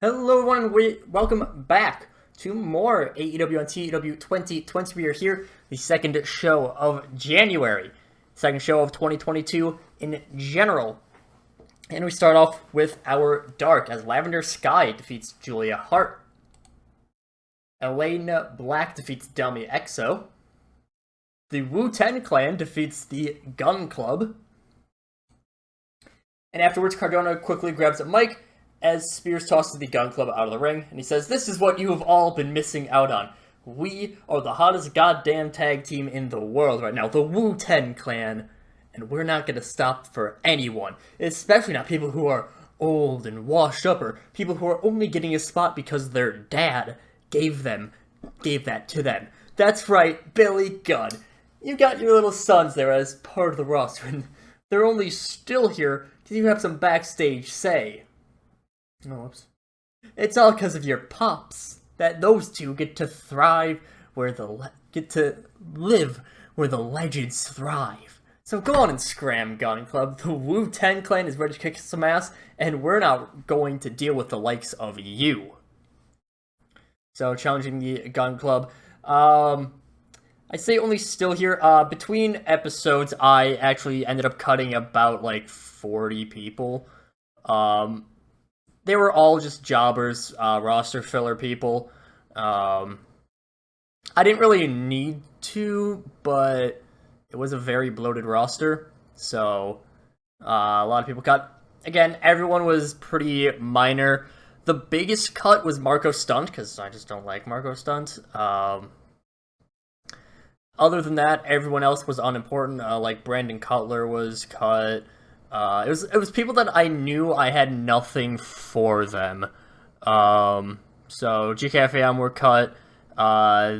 Hello everyone, and welcome back to more AEW on TEW 2020. We are here, the second show of January, second show of 2022 in general. And we start off with our Dark, as Lavender Sky defeats Julia Hart. Elena Black defeats Delmi Exo. The Wu-10 Clan defeats the Gun Club. And afterwards, Cardona quickly grabs a mic as Spears tosses the Gun Club out of the ring, and he says, "This is what you have all been missing out on. We are the hottest goddamn tag team in the world right now, the Wu-10 Clan, and we're not going to stop for anyone, especially not people who are old and washed up, or people who are only getting a spot because their dad gave that to them. That's right, Billy Gunn. You got your little sons there as part of the roster, and they're only still here because you have some backstage say. Oh, oops. It's all because of your pops that those two get to thrive get to live where the legends thrive. So go on and scram, Gun Club. The Wu-10 Clan is ready to kick some ass, and we're not going to deal with the likes of you." So challenging the Gun Club. I say only still here. Between episodes, I actually ended up cutting about like 40 people. They were all just jobbers, roster filler people. I didn't really need to, but it was a very bloated roster, so a lot of people cut. Again, everyone was pretty minor. The biggest cut was Marco Stunt, because I just don't like Marco Stunt. Other than that, everyone else was unimportant, like Brandon Cutler was cut. It was people that I knew I had nothing for them. So GKFAM were cut.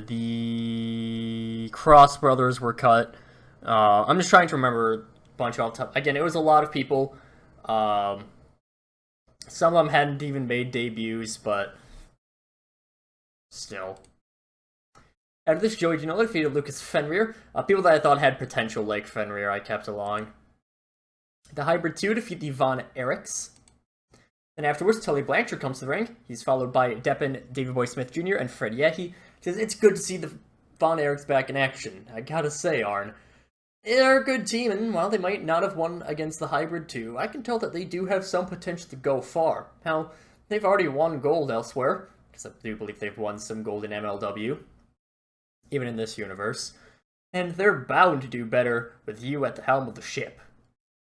The Cross Brothers were cut. I'm just trying to remember a bunch off the top. Again, it was a lot of people. Some of them hadn't even made debuts, but still. After this, Joey Janela defeated Lucas Fenrir. People that I thought had potential, like Fenrir, I kept along. The Hybrid 2 defeat the Von Erichs. And afterwards, Tully Blanchard comes to the ring. He's followed by Deppen, Davey Boy Smith Jr., and Fred Yehi. Says, "It's good to see the Von Erichs back in action. I gotta say, Arn, they're a good team, and while they might not have won against the Hybrid 2, I can tell that they do have some potential to go far. Now, they've already won gold elsewhere, because I do believe they've won some gold in MLW, even in this universe, and they're bound to do better with you at the helm of the ship.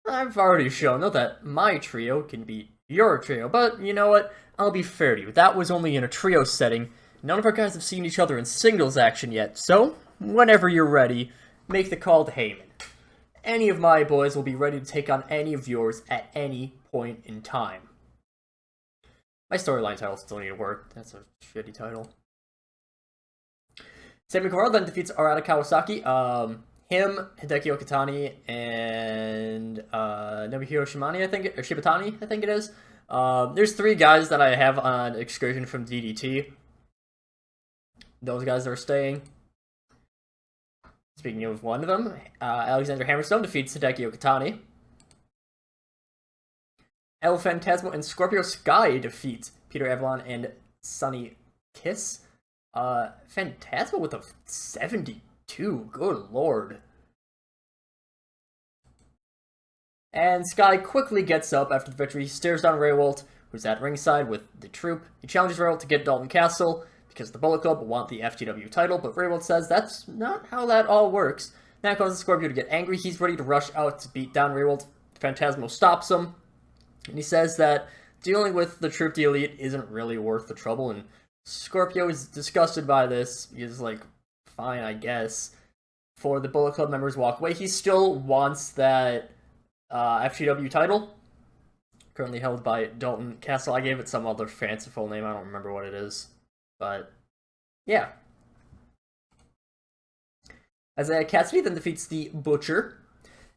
I've already shown, though, that my trio can beat your trio, but you know what? I'll be fair to you. That was only in a trio setting. None of our guys have seen each other in singles action yet, so whenever you're ready, make the call to Heyman. Any of my boys will be ready to take on any of yours at any point in time." My storyline title still need to work. That's a shitty title. Sammy Guevara then defeats Arata Kawasaki. Him, Hideki Okatani, and Nobuhiro Shibatani, I think it is. There's three guys that I have on excursion from DDT. Those guys are staying. Speaking of one of them, Alexander Hammerstone defeats Hideki Okatani. El Phantasmo and Scorpio Sky defeat Peter Avalon and Sonny Kiss. Phantasmo with a 72, good lord. And Sky quickly gets up after the victory. He stares down Raywalt, who's at ringside with the troop. He challenges Raywalt to get Dalton Castle, because the Bullet Club want the FTW title, but Raywalt says that's not how that all works. That causes Scorpio to get angry. He's ready to rush out to beat down Raywalt. Phantasmo stops him, and he says that dealing with the Troop the Elite isn't really worth the trouble, and Scorpio is disgusted by this. He's like, fine, I guess. For the Bullet Club members walk away. He still wants that FTW title, currently held by Dalton Castle. I gave it some other fanciful name. I don't remember what it is. But, yeah. Isaiah Cassidy then defeats the Butcher.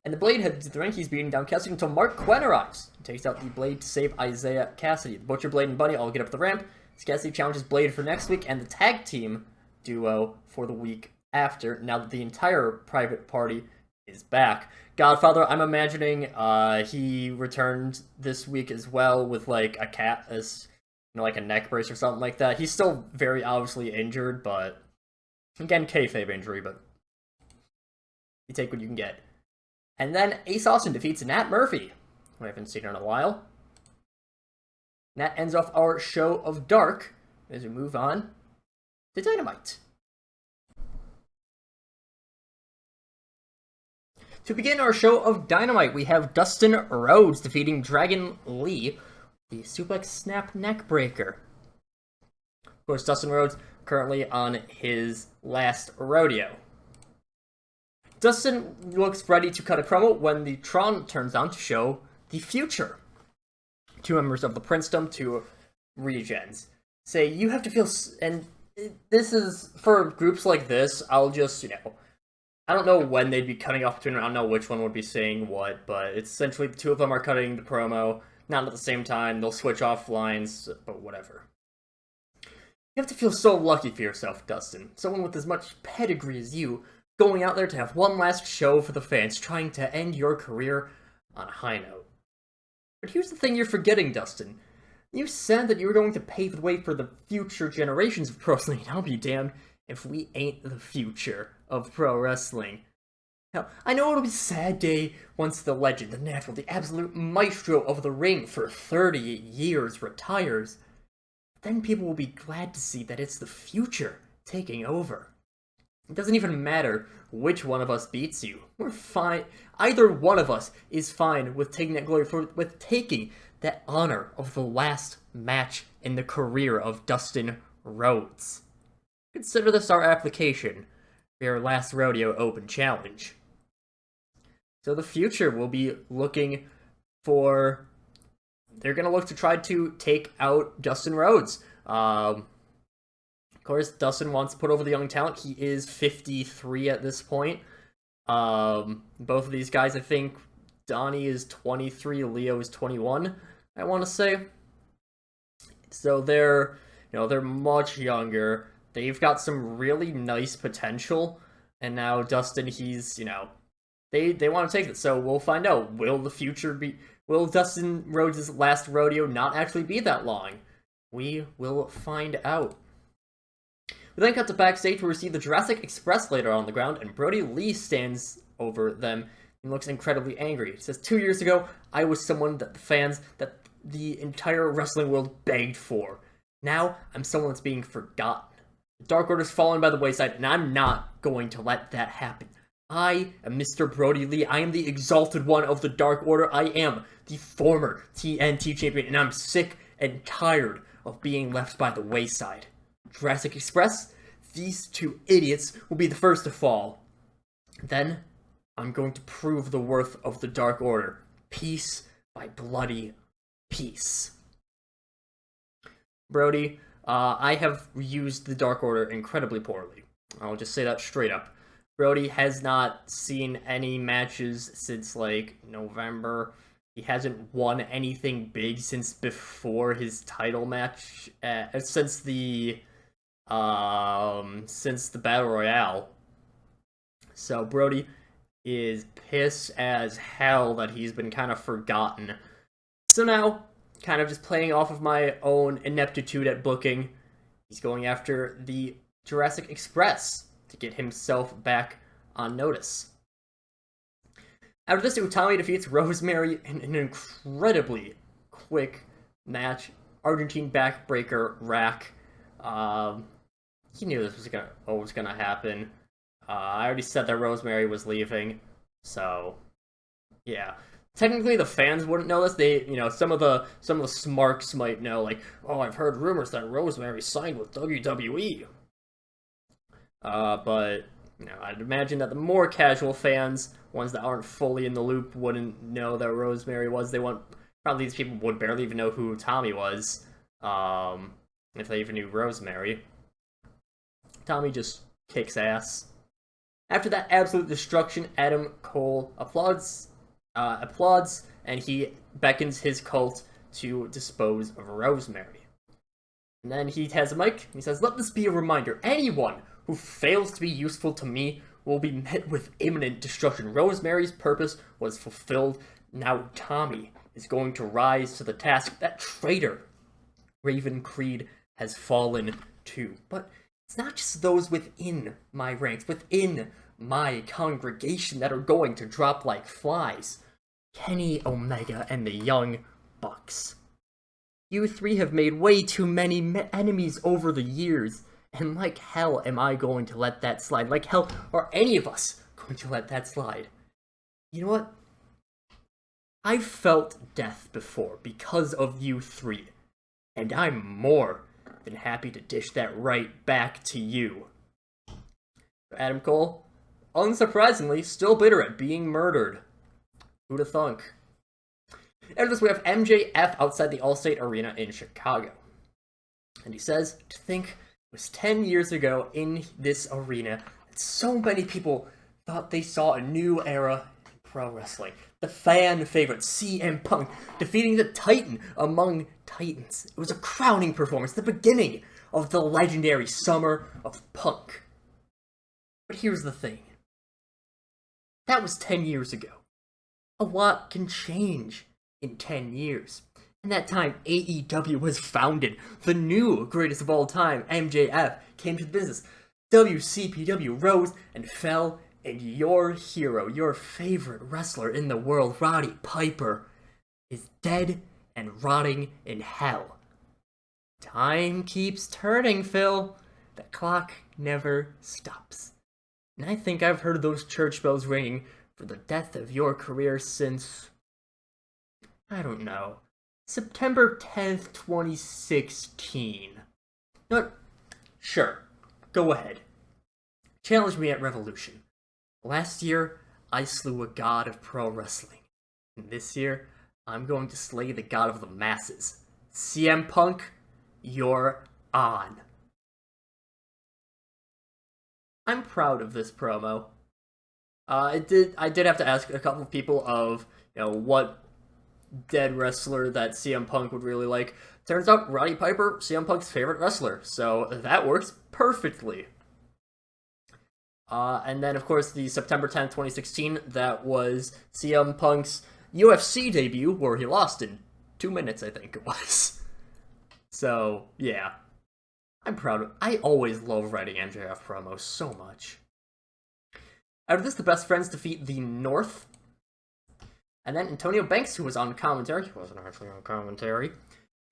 And the Blade heads to the ring. He's beating down Cassidy until Mark Quinn arrives. He takes out the Blade to save Isaiah Cassidy. The Butcher, Blade, and Bunny all get up the ramp. Cassidy challenges Blade for next week, and the tag team duo for the week after, now that the entire private party is back. Godfather, I'm imagining he returned this week as well with like a cat, as like a neck brace or something like that. He's still very obviously injured, but again, kayfabe injury, but you take what you can get. And then Ace Austin defeats Nat Murphy, who I haven't seen in a while. And that ends off our show of Dark as we move on to Dynamite. To begin our show of Dynamite, we have Dustin Rhodes defeating Dragon Lee, the Suplex Snap Neckbreaker. Of course, Dustin Rhodes currently on his last rodeo. Dustin looks ready to cut a promo when the Tron turns on to show the future. 2 members of the Princedom, 2 Regens. Say, you have to feel... And this is, for groups like this, I'll just, I don't know when they'd be cutting off between, I don't know which one would be saying what, but it's essentially the 2 of them are cutting the promo, not at the same time, they'll switch off lines, but whatever. You have to feel so lucky for yourself, Dustin. Someone with as much pedigree as you, going out there to have one last show for the fans, trying to end your career on a high note. But here's the thing you're forgetting, Dustin. You said that you were going to pave the way for the future generations of pro wrestling, and I'll be damned if we ain't the future of pro wrestling. Now, I know it'll be a sad day once the legend, the natural, the absolute maestro of the ring for 30 years retires. Then people will be glad to see that it's the future taking over. It doesn't even matter which one of us beats you. We're fine. Either one of us is fine with taking that glory, with taking that honor of the last match in the career of Dustin Rhodes. Consider this our application for our last rodeo open challenge. So the future will be looking for... They're going to look to try to take out Dustin Rhodes. Of course, Dustin wants to put over the young talent. He is 53 at this point. Both of these guys, I think, Donnie is 23, Leo is 21, I want to say. So they're, they're much younger. They've got some really nice potential. And now Dustin, he's, they want to take it. So we'll find out. Will Dustin Rhodes' last rodeo not actually be that long? We will find out. We then cut to backstage where we see the Jurassic Express later on the ground, and Brody Lee stands over them and looks incredibly angry. He says, 2 years ago, I was someone that the fans, that the entire wrestling world begged for. Now, I'm someone that's being forgotten. The Dark Order's fallen by the wayside, and I'm not going to let that happen. I am Mr. Brody Lee. I am the exalted one of the Dark Order. I am the former TNT champion, and I'm sick and tired of being left by the wayside. Jurassic Express, these 2 idiots will be the first to fall. Then, I'm going to prove the worth of the Dark Order. Piece by bloody piece. Brody, I have used the Dark Order incredibly poorly. I'll just say that straight up. Brody has not seen any matches since, November. He hasn't won anything big since before his title match, since the Battle Royale. So Brody is pissed as hell that he's been kind of forgotten. So now, kind of just playing off of my own ineptitude at booking, he's going after the Jurassic Express to get himself back on notice. After this, Utami defeats Rosemary in an incredibly quick match. Argentine backbreaker rack. He knew this was gonna happen. I already said that Rosemary was leaving, so yeah. Technically, the fans wouldn't know this. They, some of the smarks might know, I've heard rumors that Rosemary signed with WWE. But I'd imagine that the more casual fans, ones that aren't fully in the loop, wouldn't know that Rosemary was. Probably these people would barely even know who Tommy was, if they even knew Rosemary. Tommy just kicks ass. After that absolute destruction, Adam Cole applauds, and he beckons his cult to dispose of Rosemary. And then he has a mic, and he says, "Let this be a reminder. Anyone who fails to be useful to me will be met with imminent destruction. Rosemary's purpose was fulfilled. Now Tommy is going to rise to the task. That traitor Raven Creed has fallen too. But it's not just those within my ranks, within my congregation that are going to drop like flies. Kenny Omega and the Young Bucks. You three have made way too many enemies over the years, and like hell am I going to let that slide. Like hell are any of us going to let that slide. You know what? I've felt death before because of you three, and I'm more than happy to dish that right back to you. Adam Cole, unsurprisingly, still bitter at being murdered. Who'da thunk? After this, we have MJF outside the Allstate Arena in Chicago. And he says, to think it was 10 years ago in this arena that so many people thought they saw a new era in pro wrestling. The fan favorite, CM Punk, defeating the Titan among Titans. It was a crowning performance, the beginning of the legendary Summer of Punk. But here's the thing. That was 10 years ago. A lot can change in 10 years. In that time, AEW was founded. The new greatest of all time, MJF, came to the business. WCPW rose and fell, and your hero, your favorite wrestler in the world, Roddy Piper, is dead and rotting in hell. Time keeps turning, Phil. The clock never stops. And I think I've heard those church bells ringing for the death of your career since, I don't know, September 10th, 2016. No, sure, go ahead. Challenge me at Revolution. Last year, I slew a god of pro wrestling. And this year, I'm going to slay the god of the masses. CM Punk, you're on. I'm proud of this promo. I did have to ask a couple of people of, what dead wrestler that CM Punk would really like. Turns out Roddy Piper, CM Punk's favorite wrestler, so that works perfectly. And then, of course, the September 10th, 2016, that was CM Punk's UFC debut, where he lost in 2 minutes, I think it was. So, yeah. I'm proud of it. I always love writing MJF promos so much. After this, the Best Friends defeat the North. And then Antonio Banks, who was on commentary, he wasn't actually on commentary,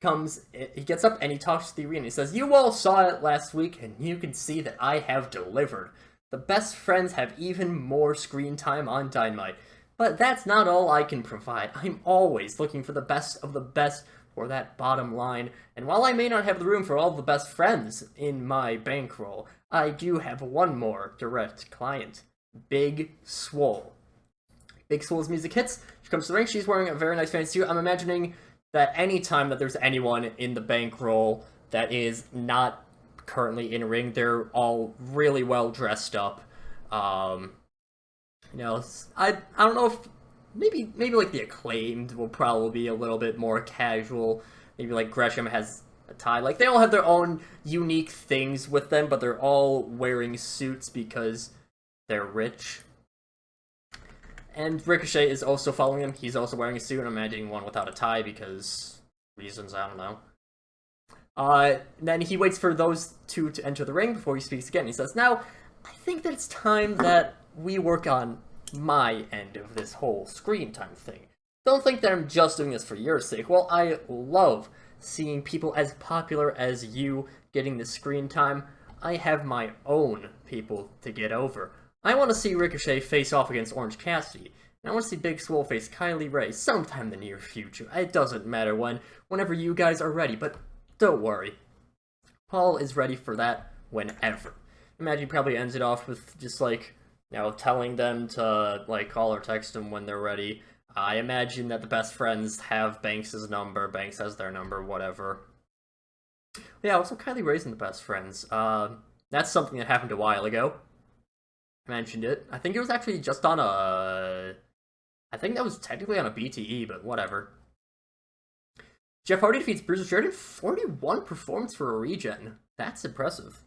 he gets up and he talks to the arena. He says, "You all saw it last week, and you can see that I have delivered. The Best Friends have even more screen time on Dynamite. But that's not all I can provide. I'm always looking for the best of the best for that bottom line. And while I may not have the room for all the Best Friends in my bankroll, I do have one more direct client. Big Swole." Big Swole's music hits. She comes to the ring. She's wearing a very nice fancy suit. I'm imagining that any time that there's anyone in the bankroll that is not currently in a ring, they're all really well dressed up. I don't know if maybe like the Acclaimed will probably be a little bit more casual. Maybe like Gresham has a tie. Like they all have their own unique things with them, but they're all wearing suits because they're rich. And Ricochet is also following him. He's also wearing a suit. I'm imagining one without a tie because reasons, I don't know. Then he waits for those two to enter the ring before he speaks again. He says, "Now, I think that it's time that we work on my end of this whole screen time thing. Don't think that I'm just doing this for your sake. Well, I love seeing people as popular as you getting the screen time. I have my own people to get over. I want to see Ricochet face off against Orange Cassidy. And I want to see Big Swole face Kylie Ray sometime in the near future. It doesn't matter when, whenever you guys are ready, but don't worry. Paul is ready for that whenever." Imagine he probably ends it off with just telling them to call or text him when they're ready. I imagine that the Best Friends have Banks' number, Banks has their number, whatever. Yeah, also Kylie Ray's in the Best Friends. That's something that happened a while ago. I mentioned it. I think it was actually just on I think that was technically on a BTE, but whatever. Jeff Hardy defeats Bruiser Sheridan. 41 performance for a regen. That's impressive.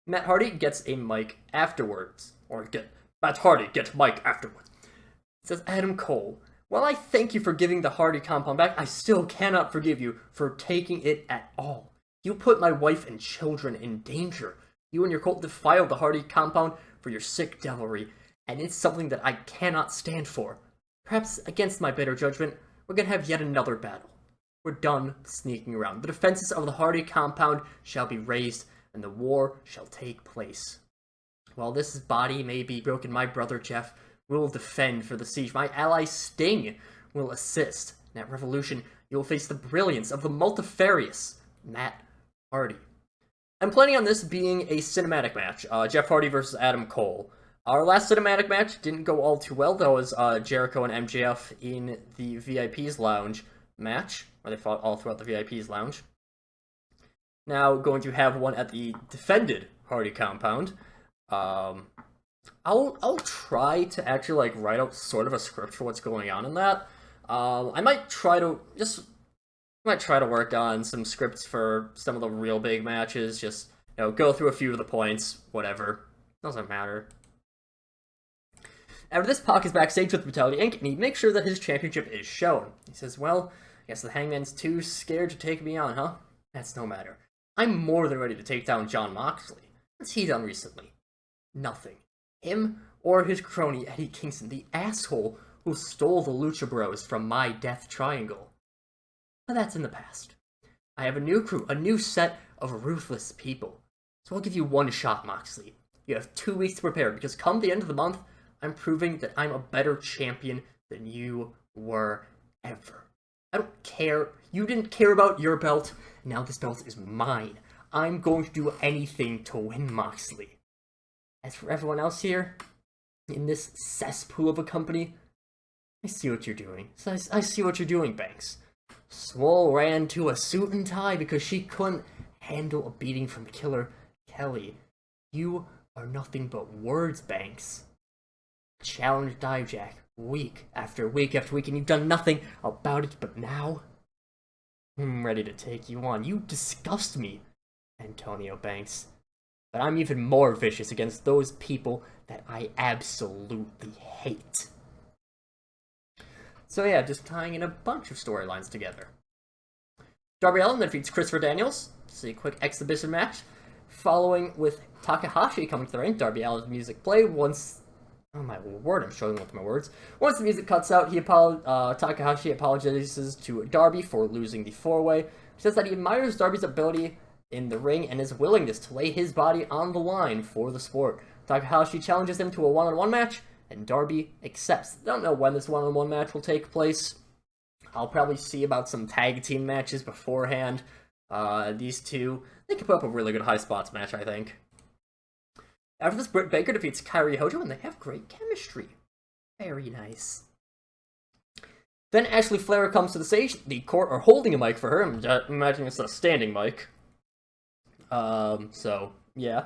Matt Hardy gets a mic afterwards. Matt Hardy gets mic afterwards. It says, "Adam Cole, While I thank you for giving the Hardy compound back, I still cannot forgive you for taking it at all. You put my wife and children in danger. You and your cult defiled the Hardy compound for your sick devilry, and it's something that I cannot stand for. Perhaps against my better judgment, we're gonna have yet another battle. We're done sneaking around. The defenses of the Hardy compound shall be raised, and the war shall take place. While this body may be broken, my brother Jeff will defend for the siege. My ally Sting will assist. In that revolution, you will face the brilliance of the multifarious Matt Hardy. I'm planning on this being a cinematic match. Jeff Hardy versus Adam Cole. Our last cinematic match didn't go all too well, though, as Jericho and MJF in the VIP's lounge match, where they fought all throughout the VIP's lounge. Now, going to have one at the defended Hardy compound. I'll try to actually write out sort of a script for what's going on in that. I might try to work on some scripts for some of the real big matches. Just go through a few of the points, whatever. Doesn't matter. After this, Pac is backstage with Brutality Inc., and he makes sure that his championship is shown. He says, "Well, I guess the Hangman's too scared to take me on, huh? That's no matter. I'm more than ready to take down Jon Moxley. What's he done recently? Nothing. Him or his crony Eddie Kingston, the asshole who stole the Lucha Bros from my Death Triangle. But that's in the past. I have a new crew, a new set of ruthless people. So I'll give you one shot, Moxley. You have 2 weeks to prepare, because come the end of the month, I'm proving that I'm a better champion than you were ever. I don't care. You didn't care about your belt. Now this belt is mine. I'm going to do anything to win, Moxley. As for everyone else here, in this cesspool of a company, I see what you're doing. I see what you're doing, Banks. Swole ran to a suit and tie because she couldn't handle a beating from Killer Kelly. You are nothing but words, Banks. Challenge Dijak week after week after week, and you've done nothing about it, but now I'm ready to take you on. You disgust me, Antonio Banks. But I'm even more vicious against those people that I absolutely hate. So yeah, just tying in a bunch of storylines together. Darby Allin defeats Christopher Daniels. See a quick exhibition match. Following with Takahashi coming to the ring. Darby Allin's music play once... Oh my word, I'm struggling with my words. Once the music cuts out, Takahashi apologizes to Darby for losing the four-way. He says that he admires Darby's ability in the ring and his willingness to lay his body on the line for the sport. Takahashi challenges him to a one-on-one match, and Darby accepts. I don't know when this one-on-one match will take place. I'll probably see about some tag team matches beforehand. These two, they can put up a really good high spots match, I think. After this, Britt Baker defeats Kairi Hojo, and they have great chemistry. Very nice. Then Ashley Flair comes to the stage. The court are holding a mic for her. I'm imagining it's a standing mic. So, yeah.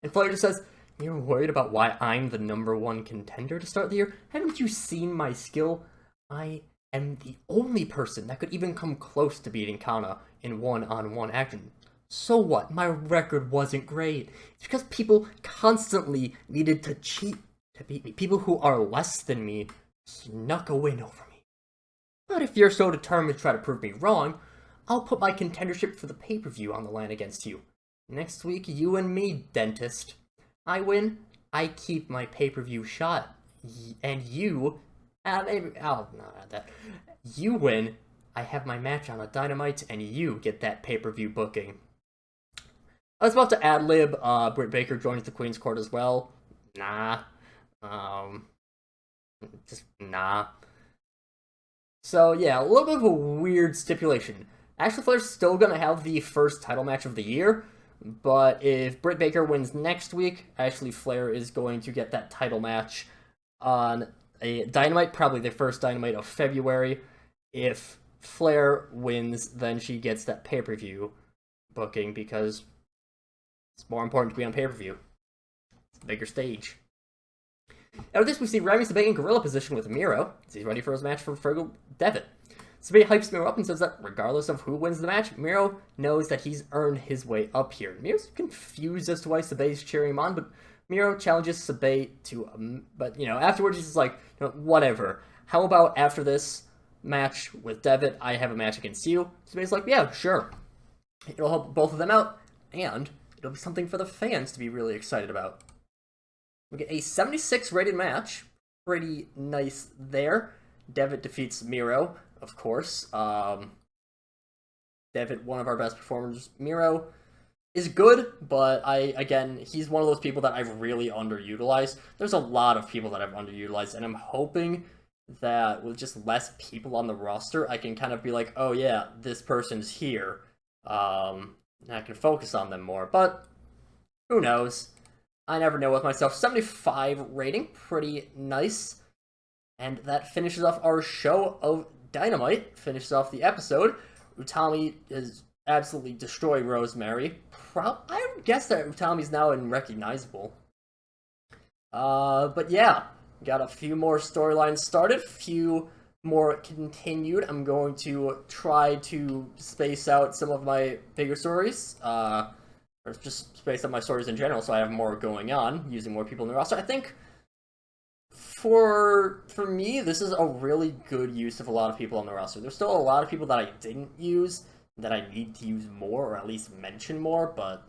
And Flair just says, "You're worried about why I'm the #1 contender to start the year? Haven't you seen my skill? I am the only person that could even come close to beating Kana in one-on-one action. So what? My record wasn't great. It's because people constantly needed to cheat to beat me. People who are less than me snuck a win over me. But if you're so determined to try to prove me wrong, I'll put my contendership for the pay-per-view on the line against you. Next week, you and me, dentist. I win, I keep my pay-per-view shot. And you... maybe I'll not add that. You win, I have my match on a Dynamite, and you get that pay-per-view booking." I was about to ad-lib, Britt Baker joins the Queen's Court as well. Nah. Just nah. So yeah, a little bit of a weird stipulation. Ashley Flair's still gonna have the first title match of the year, but if Britt Baker wins next week, Ashley Flair is going to get that title match on a Dynamite, probably the first Dynamite of February. If Flair wins, then she gets that pay-per-view booking, because it's more important to be on pay-per-view. It's a bigger stage. After this, we see Remy Sabay in gorilla position with Miro, as he's ready for his match for Fergal Devitt. Sabay hypes Miro up and says that regardless of who wins the match, Miro knows that he's earned his way up here. Miro's confused as to why Sabay's cheering him on, but Miro challenges Sabay to, but afterwards he's just like, whatever. How about after this match with Devitt, I have a match against you? Sabay's like, yeah, sure. It'll help both of them out, and it'll be something for the fans to be really excited about. We get a 76 rated match. Pretty nice there. Devitt defeats Miro, of course. Devitt, one of our best performers. Miro is good, but he's one of those people that I've really underutilized. There's a lot of people that I've underutilized, and I'm hoping that with just less people on the roster, I can kind of be like, oh yeah, this person's here. And I can focus on them more, but who knows? I never know with myself. 75 rating, pretty nice. And that finishes off our show of Dynamite, finishes off the episode. Utami is absolutely destroying Rosemary. I would guess that Utami's now unrecognizable. But yeah, got a few more storylines started, few more continued. I'm going to try to space out some of my bigger stories, or just space out my stories in general so I have more going on, using more people in the roster. I think for me, this is a really good use of a lot of people on the roster. There's still a lot of people that I didn't use, that I need to use more, or at least mention more, but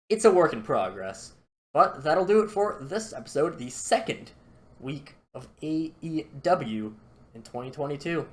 it's a work in progress. But that'll do it for this episode, the second week of AEW in 2022.